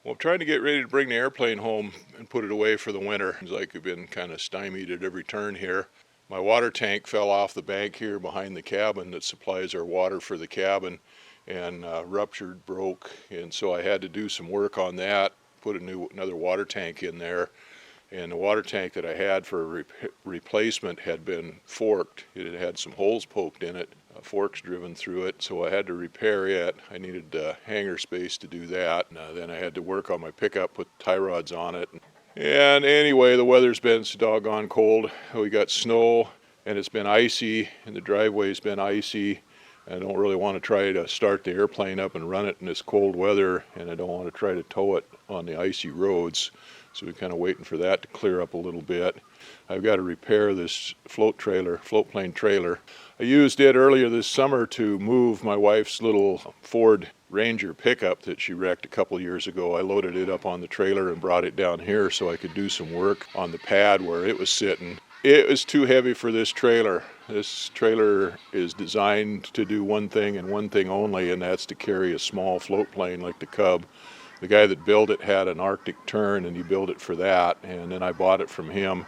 Well, I'm trying to get ready to bring the airplane home and put it away for the winter. Seems like I've been kind of stymied at every turn here. My water tank fell off the bank here behind the cabin that supplies our water for the cabin and ruptured, broke, and so I had to do some work on that, put another water tank in there. And the water tank that I had for replacement had been forked. It had had some holes poked in it, forks driven through it, so I had to repair it. I needed hangar space to do that. Then I had to work on my pickup, put tie rods on it. And anyway, the weather's been so doggone cold. We got snow, and it's been icy, and the driveway's been icy. I don't really want to try to start the airplane up and run it in this cold weather, and I don't want to try to tow it on the icy roads. So we're kind of waiting for that to clear up a little bit. I've got to repair this float plane trailer. I used it earlier this summer to move my wife's little Ford Ranger pickup that she wrecked a couple years ago. I loaded it up on the trailer and brought it down here so I could do some work on the pad where it was sitting. It was too heavy for this trailer. This trailer is designed to do one thing and one thing only, and that's to carry a small float plane like the Cub. The guy that built it had an Arctic Tern, and he built it for that, and then I bought it from him.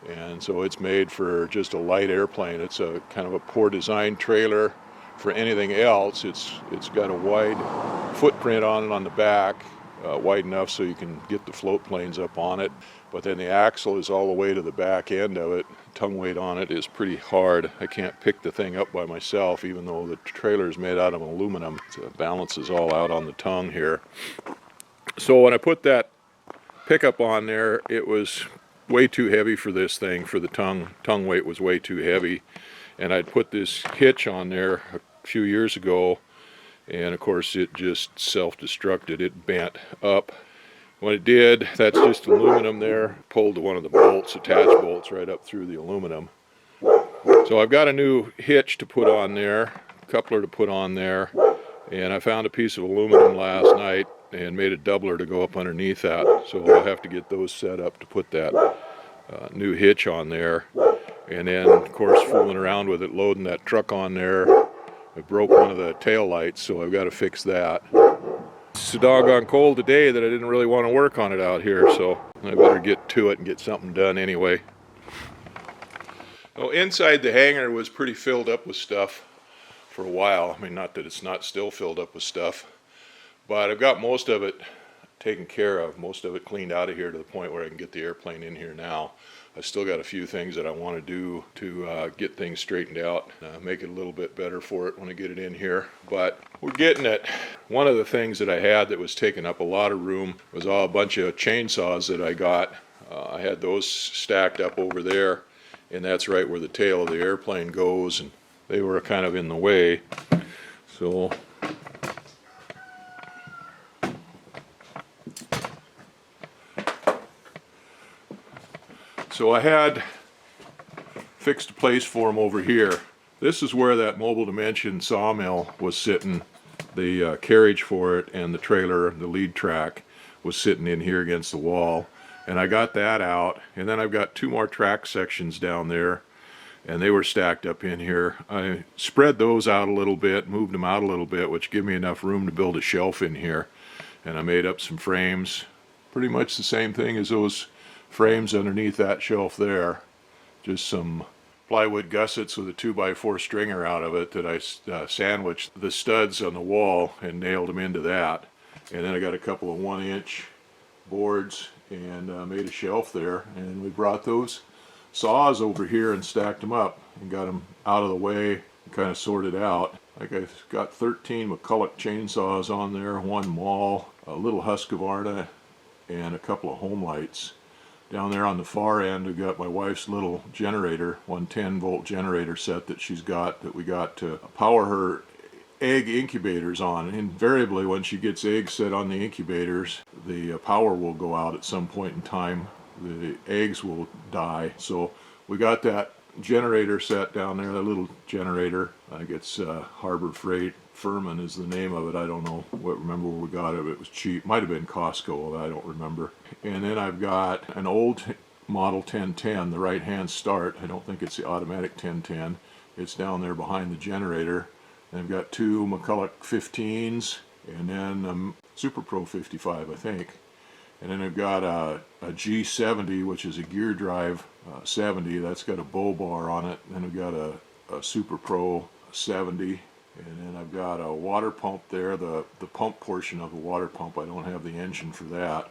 And so it's made for just a light airplane. It's a kind of a poor design trailer for anything else. It's got a wide footprint on it on the back, wide enough so you can get the float planes up on it. But then the axle is all the way to the back end of it. Tongue weight on it is pretty hard. I can't pick the thing up by myself, even though the trailer is made out of aluminum. It balances all out on the tongue here. So when I put that pickup on there, it was way too heavy for this thing. For the tongue weight was way too heavy. And I'd put this hitch on there a few years ago, and of course it just self-destructed. It bent up. When it did, that's just aluminum there, pulled to one of the bolts, attach bolts right up through the aluminum. So I've got a new hitch to put on there, coupler to put on there, and I found a piece of aluminum last night and made a doubler to go up underneath that. So I'll have to get those set up to put that new hitch on there. And then, of course, fooling around with it, loading that truck on there, I broke one of the tail lights, so I've got to fix that. It's so doggone cold today that I didn't really want to work on it out here, so I better get to it and get something done anyway. Well, inside the hangar was pretty filled up with stuff for a while. I mean, not that it's not still filled up with stuff, but I've got most of it taken care of, most of it cleaned out of here to the point where I can get the airplane in here now. I've still got a few things that I want to do to get things straightened out, make it a little bit better for it when I get it in here, but we're getting it. One of the things that I had that was taking up a lot of room was a bunch of chainsaws that I got. I had those stacked up over there, and that's right where the tail of the airplane goes, and they were kind of in the way. So I had fixed a place for them over here. This is where that Mobile Dimension sawmill was sitting. The carriage for it and the trailer, the lead track, was sitting in here against the wall. And I got that out. And then I've got two more track sections down there, and they were stacked up in here. I spread those out a little bit, moved them out a little bit, which gave me enough room to build a shelf in here. And I made up some frames, pretty much the same thing as those frames underneath that shelf there. Just some plywood gussets with a 2x4 stringer out of it that I sandwiched the studs on the wall and nailed them into that. And then I got a couple of 1-inch boards and made a shelf there. And we brought those saws over here and stacked them up and got them out of the way and kind of sorted out. Like I've got 13 McCulloch chainsaws on there, one Maul, a little Husqvarna, and a couple of home lights. Down there on the far end, we've got my wife's little generator, 110-volt generator set that she's got, that we got to power her egg incubators on. Invariably, when she gets eggs set on the incubators, the power will go out at some point in time. The eggs will die. So we got that generator set down there, that little generator. I think it's Harbor Freight. Furman is the name of it. I don't know remember where we got it. It was cheap. Might have been Costco. I don't remember. And then I've got an old model 1010, the right hand start. I don't think it's the automatic 1010. It's down there behind the generator. And I've got two McCulloch 15s and then Super Pro 55, I think. And then I've got a G70, which is a gear drive 70. That's got a bull bar on it. And then I've got a Super Pro 70. And then I've got a water pump there, the pump portion of the water pump. I don't have the engine for that.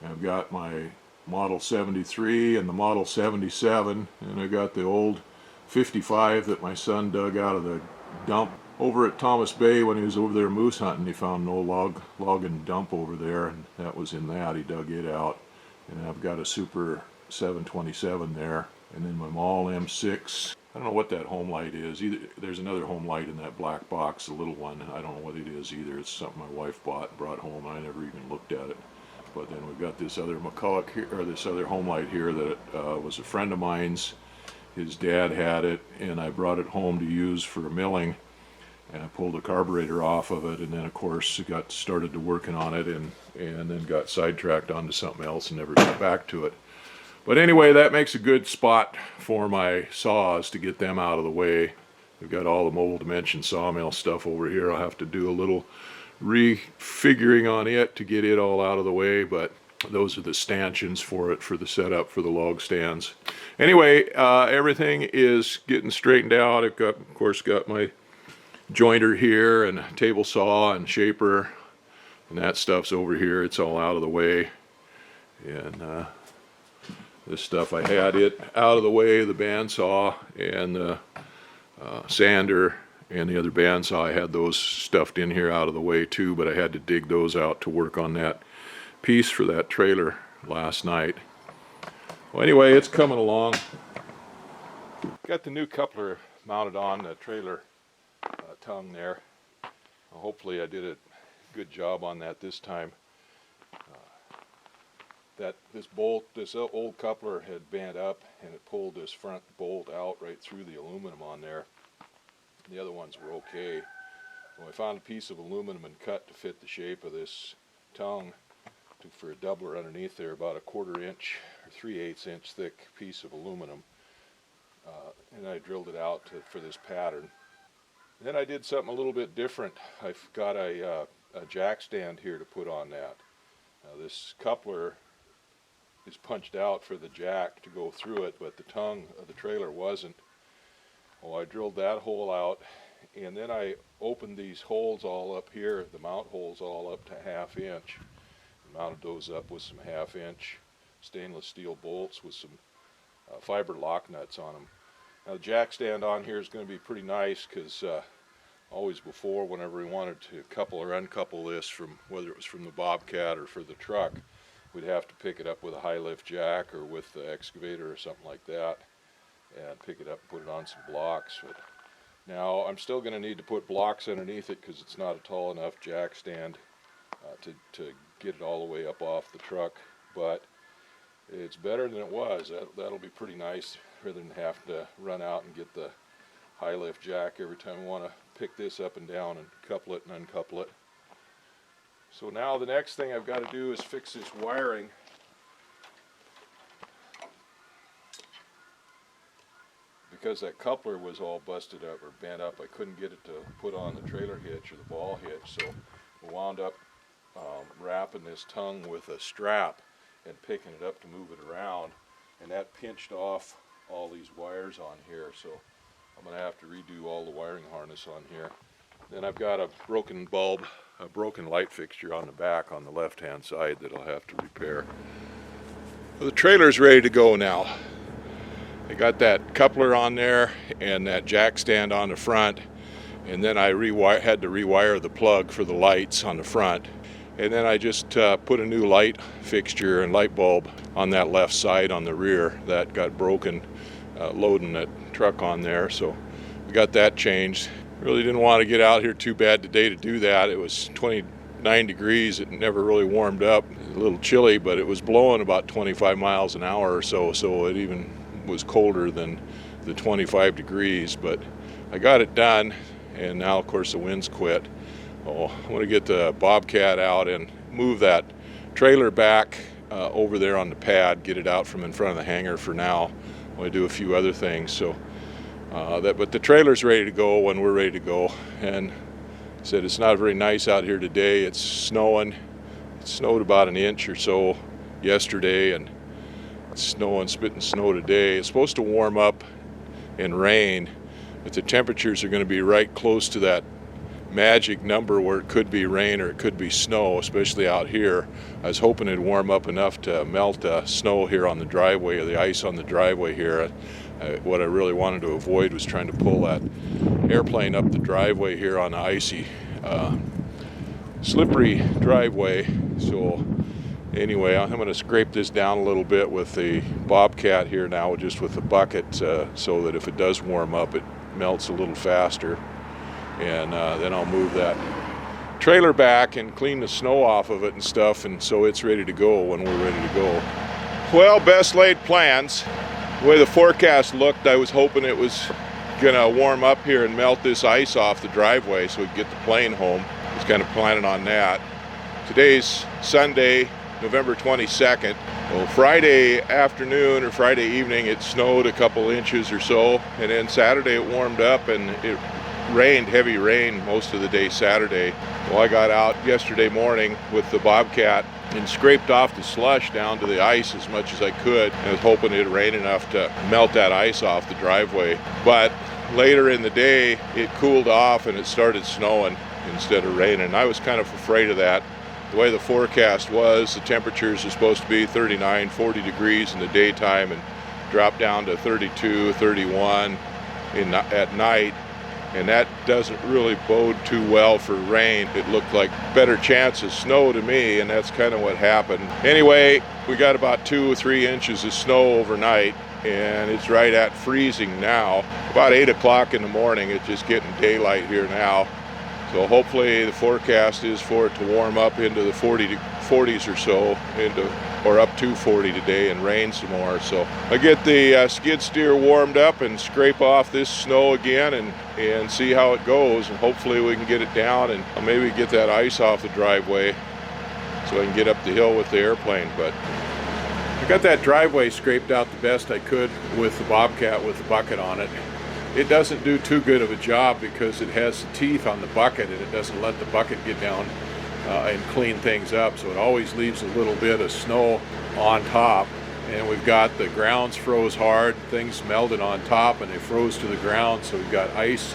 And I've got my Model 73 and the Model 77. And I've got the old 55 that my son dug out of the dump over at Thomas Bay when he was over there moose hunting. He found an old log and dump over there, and that was in that. He dug it out. And I've got a Super 727 there, and then my Mahle M6. I don't know what that home light is. There's another home light in that black box, a little one. I don't know what it is either. It's something my wife bought and brought home. I never even looked at it. But then we've got this other McCulloch here, or this other home light here that was a friend of mine's. His dad had it, and I brought it home to use for milling. And I pulled the carburetor off of it, and then of course got started to working on it, and then got sidetracked onto something else and never got back to it. But anyway, that makes a good spot for my saws to get them out of the way. We've got all the Mobile Dimension sawmill stuff over here. I'll have to do a little refiguring on it to get it all out of the way, but those are the stanchions for it, for the setup for the log stands. Anyway, everything is getting straightened out. I've got, of course, got my jointer here and table saw and shaper, and that stuff's over here. It's all out of the way, and this stuff I had it out of the way, the bandsaw and the sander and the other bandsaw. I had those stuffed in here out of the way too, but I had to dig those out to work on that piece for that trailer last night. Well, anyway, it's coming along. Got the new coupler mounted on the trailer tongue there. Hopefully I did a good job on that this time. This old coupler had bent up, and it pulled this front bolt out right through the aluminum on there. The other ones were okay. Well, I found a piece of aluminum and cut to fit the shape of this tongue for a doubler underneath there, about a 1/4 inch or 3/8 inch thick piece of aluminum, and I drilled it out for this pattern. Then I did something a little bit different. I've got a jack stand here to put on that. Now, this coupler is punched out for the jack to go through it, but the tongue of the trailer wasn't. Well, I drilled that hole out, and then I opened these holes all up here, the mount holes all up to 1/2 inch. Mounted those up with some 1/2 inch stainless steel bolts with some fiber lock nuts on them. Now, the jack stand on here is going to be pretty nice, because always before, whenever we wanted to couple or uncouple this from, whether it was from the Bobcat or for the truck, we'd have to pick it up with a high lift jack or with the excavator or something like that, and pick it up and put it on some blocks. But now I'm still going to need to put blocks underneath it, because it's not a tall enough jack stand to get it all the way up off the truck, but it's better than it was. That'll be pretty nice, rather than have to run out and get the high lift jack every time we want to pick this up and down and couple it and uncouple it. So now the next thing I've got to do is fix this wiring. Because that coupler was all busted up or bent up, I couldn't get it to put on the trailer hitch or the ball hitch, so we wound up wrapping this tongue with a strap and picking it up to move it around, and that pinched off all these wires on here, so I'm going to have to redo all the wiring harness on here. Then I've got a broken bulb, a broken light fixture on the back on the left hand side that I'll have to repair. Well, the trailer's ready to go now. I got that coupler on there and that jack stand on the front, and then I had to rewire the plug for the lights on the front. And then I just put a new light fixture and light bulb on that left side on the rear that got broken loading that truck on there, so we got that changed. Really didn't want to get out here too bad today to do that. It was 29 degrees. It never really warmed up. A little chilly, but it was blowing about 25 miles an hour or so, so it even was colder than the 25 degrees, but I got it done, and now of course the wind's quit. Oh, I want to get the Bobcat out and move that trailer back over there on the pad, get it out from in front of the hangar for now. I want to do a few other things, so but the trailer's ready to go when we're ready to go, and Said it's not very nice out here today. It's snowing. It snowed about an inch or so yesterday, and it's snowing, spitting snow today. It's supposed to warm up and rain, but the temperatures are going to be right close to that magic number where it could be rain or it could be snow, especially out here. I was hoping it'd warm up enough to melt snow here on the driveway, or the ice on the driveway here. What I really wanted to avoid was trying to pull that airplane up the driveway here on the icy, slippery driveway. So anyway, I'm going to scrape this down a little bit with the Bobcat here now, just with the bucket, so that if it does warm up, it melts a little faster. And then I'll move that trailer back and clean the snow off of it and stuff, and so it's ready to go when we're ready to go. Well, best laid plans. The way the forecast looked, I was hoping it was gonna warm up here and melt this ice off the driveway so we could get the plane home. I was kind of planning on that. Today's Sunday, November 22nd. Well, Friday afternoon or Friday evening it snowed a couple inches or so, and then Saturday it warmed up and it rained, heavy rain most of the day Saturday. Well, I got out yesterday morning with the Bobcat and scraped off the slush down to the ice as much as I could. I was hoping it'd rain enough to melt that ice off the driveway. But later in the day, it cooled off and it started snowing instead of raining. I was kind of afraid of that. The way the forecast was, the temperatures are supposed to be 39, 40 degrees in the daytime and drop down to 32, 31 at night. And that doesn't really bode too well for rain. It looked like better chance of snow to me, and that's kind of what happened. Anyway, we got about 2 or 3 inches of snow overnight, and it's right at freezing now. About 8 o'clock in the morning, it's just getting daylight here now. So hopefully the forecast is for it to warm up into the 40s or so, or up to 40 today, and rain some more. So I get the skid steer warmed up and scrape off this snow again and see how it goes, and hopefully we can get it down and maybe get that ice off the driveway so I can get up the hill with the airplane. But I got that driveway scraped out the best I could with the Bobcat with the bucket on it. It doesn't do too good of a job because it has the teeth on the bucket and it doesn't let the bucket get down and clean things up, so it always leaves a little bit of snow on top. And we've got the grounds froze hard, things melted on top and they froze to the ground, so we've got ice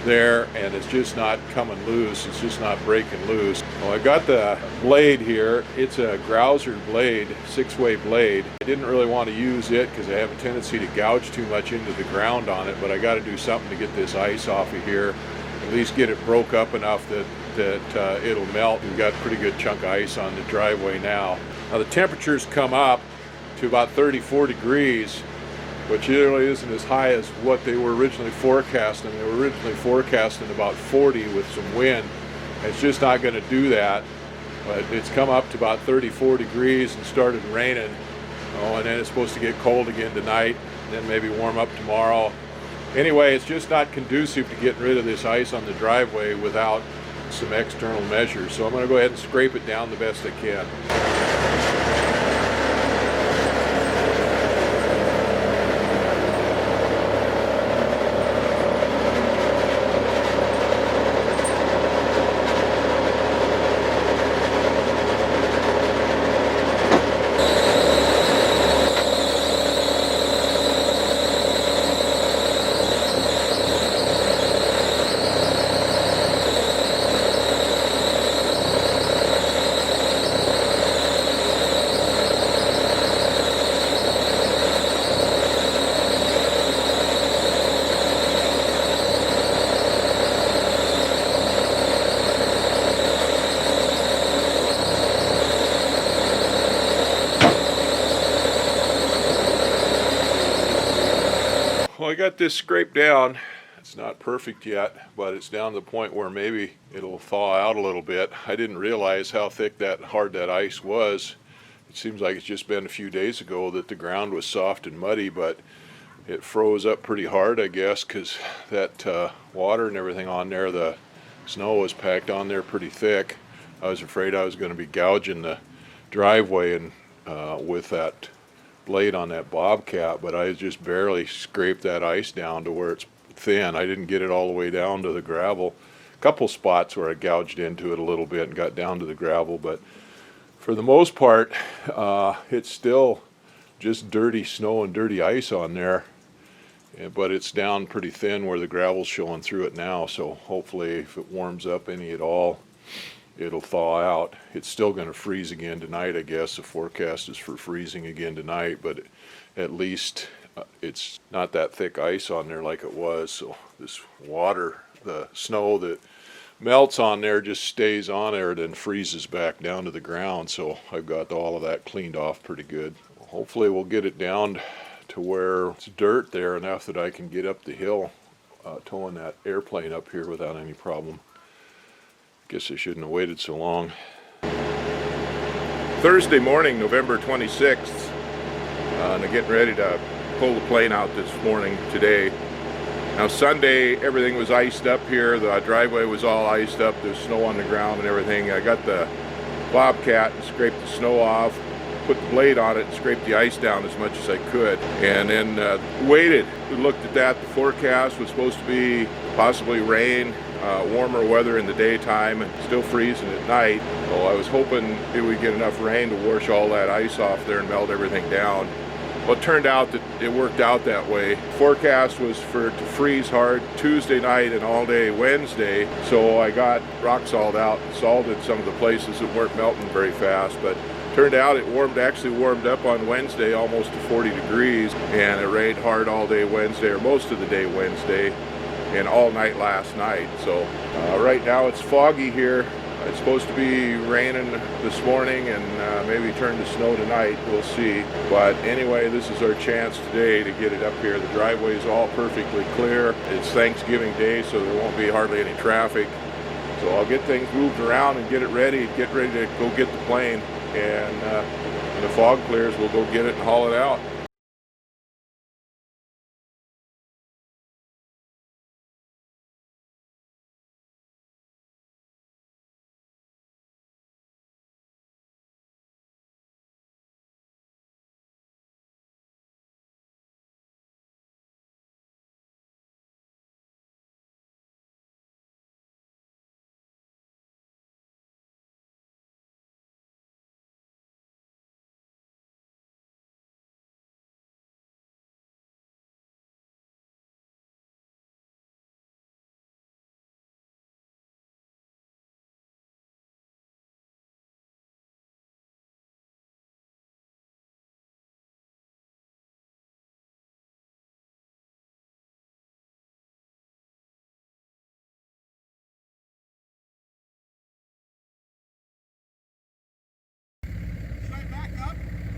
there and it's just not coming loose, it's just not breaking loose. Well, I got the blade here. It's a Grouser blade, 6-way blade. I didn't really want to use it because I have a tendency to gouge too much into the ground on it, but I got to do something to get this ice off of here, at least get it broke up enough that it'll melt. We've got a pretty good chunk of ice on the driveway now. Now the temperatures come up to about 34 degrees, which really isn't as high as what they were originally forecasting. They were originally forecasting about 40 with some wind. It's just not going to do that, but it's come up to about 34 degrees and started raining. Oh, and then it's supposed to get cold again tonight, and then maybe warm up tomorrow. Anyway, it's just not conducive to getting rid of this ice on the driveway without some external measures. So I'm going to go ahead and scrape it down the best I can. Well, I got this scraped down. It's not perfect yet, but it's down to the point where maybe it'll thaw out a little bit. I didn't realize how thick hard that ice was. It seems like it's just been a few days ago that the ground was soft and muddy, but it froze up pretty hard, I guess, because that water and everything on there, the snow was packed on there pretty thick. I was afraid I was going to be gouging the driveway and with that blade on that Bobcat, but I just barely scraped that ice down to where it's thin. I didn't get it all the way down to the gravel couple spots where I gouged into it a little bit and got down to the gravel, but for the most part, it's still just dirty snow and dirty ice on there. But it's down pretty thin where the gravel's showing through it now, so hopefully if it warms up any at all, it'll thaw out. It's still going to freeze again tonight, I guess. The forecast is for freezing again tonight, but at least it's not that thick ice on there like it was, so this water, the snow that melts on there just stays on there and then freezes back down to the ground, so I've got all of that cleaned off pretty good. Hopefully we'll get it down to where it's dirt there enough that I can get up the hill towing that airplane up here without any problem. Guess I shouldn't have waited so long. Thursday morning, November 26th, and I'm getting ready to pull the plane out this morning today. Now Sunday, everything was iced up here. The driveway was all iced up. There's snow on the ground and everything. I got the Bobcat and scraped the snow off, put the blade on it and scraped the ice down as much as I could, and then waited. We looked at that. The forecast was supposed to be possibly rain, warmer weather in the daytime, and still freezing at night. So I was hoping it would get enough rain to wash all that ice off there and melt everything down. Well, it turned out that it worked out that way. Forecast was for it to freeze hard Tuesday night and all day Wednesday, so I got rock salt out and salted some of the places that weren't melting very fast, but turned out it actually warmed up on Wednesday almost to 40 degrees, and it rained hard all day Wednesday, or most of the day Wednesday, and all night last night. So right now it's foggy here. It's supposed to be raining this morning and maybe turn to snow tonight. We'll see. But anyway, this is our chance today to get it up here. The driveway is all perfectly clear. It's Thanksgiving Day, so there won't be hardly any traffic. So I'll get things moved around and get it ready. Get ready to go get the plane. And when the fog clears, we'll go get it and haul it out.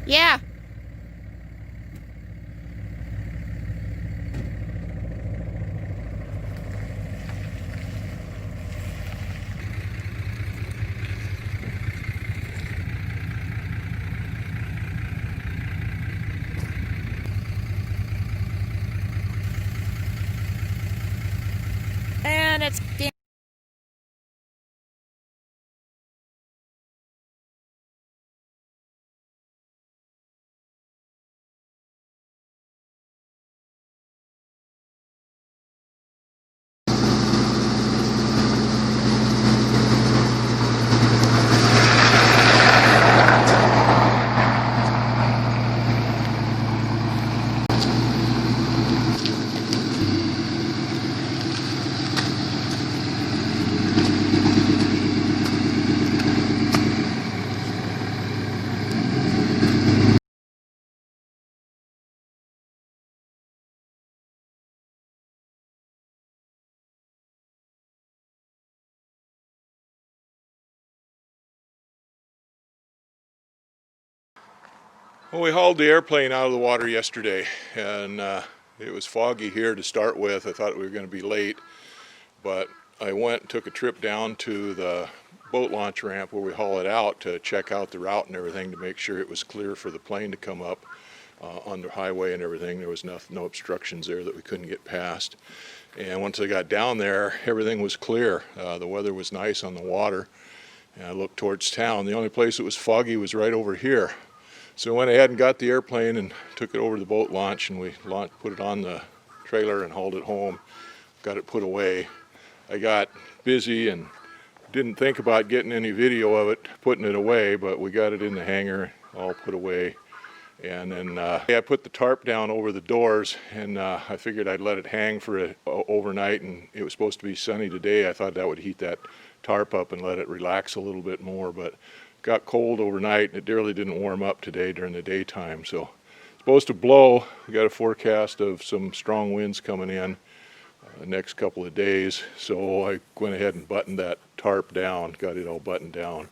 Yeah. And it's Well, we hauled the airplane out of the water yesterday, and it was foggy here to start with. I thought we were going to be late, but I went and took a trip down to the boat launch ramp where we haul it out to check out the route and everything to make sure it was clear for the plane to come up on the highway and everything. There was no obstructions there that we couldn't get past. And once I got down there, everything was clear. The weather was nice on the water, and I looked towards town. The only place that was foggy was right over here. So I went ahead and got the airplane and took it over to the boat launch, and we put it on the trailer and hauled it home, got it put away. I got busy and didn't think about getting any video of it, putting it away, but we got it in the hangar, all put away. And then I put the tarp down over the doors, and I figured I'd let it hang for overnight, and it was supposed to be sunny today. I thought that would heat that tarp up and let it relax a little bit more, but it got cold overnight, and it really didn't warm up today during the daytime. So it's supposed to blow. We got a forecast of some strong winds coming in the next couple of days, so I went ahead and buttoned that tarp down, got it all buttoned down,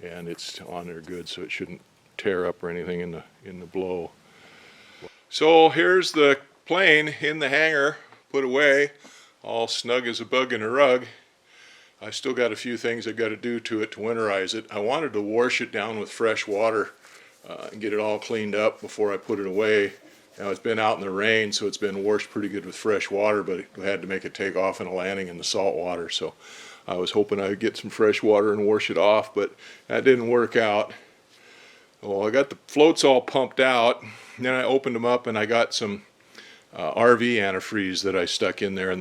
and it's on there good, so it shouldn't tear up or anything in the blow. So here's the plane in the hangar, put away, all snug as a bug in a rug. I still got a few things I've got to do to it to winterize it. I wanted to wash it down with fresh water and get it all cleaned up before I put it away. Now it's been out in the rain, so it's been washed pretty good with fresh water, but I had to make it take off in a landing in the salt water. So I was hoping I would get some fresh water and wash it off, but that didn't work out. Well, I got the floats all pumped out, and then I opened them up and I got some RV antifreeze that I stuck in there in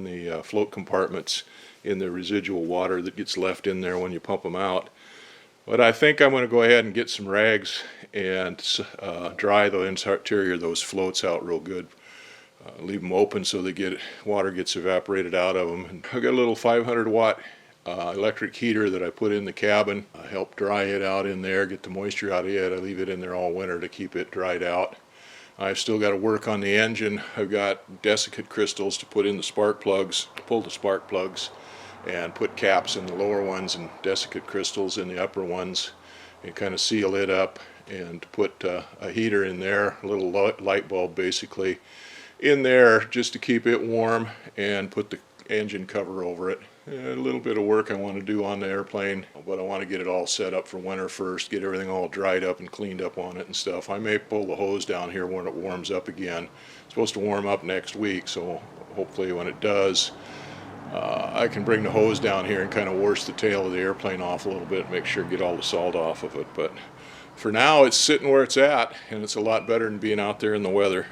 the float compartments in the residual water that gets left in there when you pump them out. But I think I'm going to go ahead and get some rags and dry the interior of those floats out real good. Leave them open so water gets evaporated out of them. And I've got a little 500 watt electric heater that I put in the cabin. I help dry it out in there, get the moisture out of it. I leave it in there all winter to keep it dried out. I've still got to work on the engine. I've got desiccate crystals to put in the spark plugs, pull the spark plugs, and put caps in the lower ones and desiccate crystals in the upper ones, and kind of seal it up, and put a heater in there, a little light bulb basically, in there just to keep it warm, and put the engine cover over it. A little bit of work I want to do on the airplane, but I want to get it all set up for winter first, get everything all dried up and cleaned up on it and stuff. I may pull the hose down here when it warms up again. It's supposed to warm up next week, so hopefully when it does, I can bring the hose down here and kind of wash the tail of the airplane off a little bit, make sure to get all the salt off of it. But for now, it's sitting where it's at, and it's a lot better than being out there in the weather.